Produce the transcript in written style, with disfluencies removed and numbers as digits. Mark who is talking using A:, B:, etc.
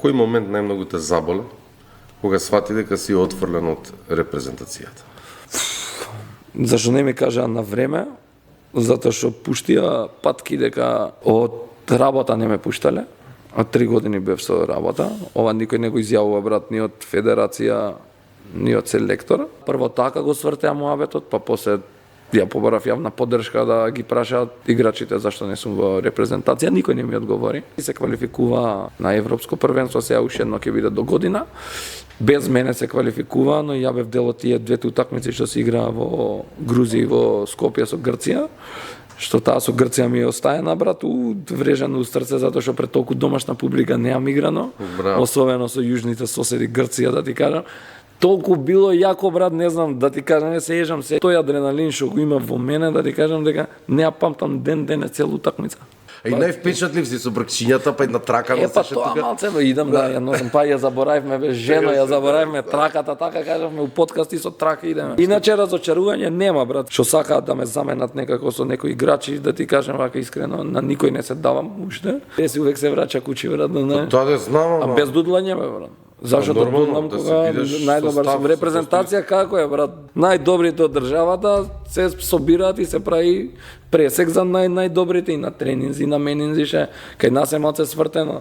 A: кој момент најмногу те заболе кога свати дека си отфрлен од репрезентацијата?
B: Зашто не ми кажа на време, затоа што пуштија патки дека од работа не ме пуштале. Од 3 години бев со работа. Ова никој не го изјавува, брат, ни од федерација, ни од селектор. Прво така го свртеа муабетот, па после ја побарав јавна поддршка да ги прашаат играчите зашто не сум во репрезентација. Никој не ми одговори. Се квалификува на европско првенство, сега уште едно ќе биде до година. Без мене се квалификува, но ја бев дел од тие двете утакмици што се играа во Грузија и во Скопје со Грција. Што таа со Грција ми остаена, брат, врежано у срце, затоа што пред толку домашна публика неам играно, особено со јужните соседи Грција, да ти кажам. Толку било јако, брат, не знам, да ти кажам, не се ежам се. Тој адреналин што го има во мене, да ти кажам дека не ја памтам ден е цела утакмица.
A: И највпечатлив си со бркчињата, па и на траката.
B: Па тоа малце идам да ја носам, па ја заборавивме бе жена, ја заборавивме траката, така кажавме у подкасти со трака идеме. Иначе разочарување нема, брат. Што сакаат да ме заменат некако со некои играчи, да ти кажам вака искрено, на никој не се давам уште. Еси увек се враќа куќи, брат, не.
A: Тоа да знам,
B: а без дудлање бе, брат. Зашто да будам кога најдобар сум репрезентација како е, брат. Најдобрите од државата се собираат и се прави пресек за најдобрите и на тренинзи, и на менинзи, кај нас е малце свртено.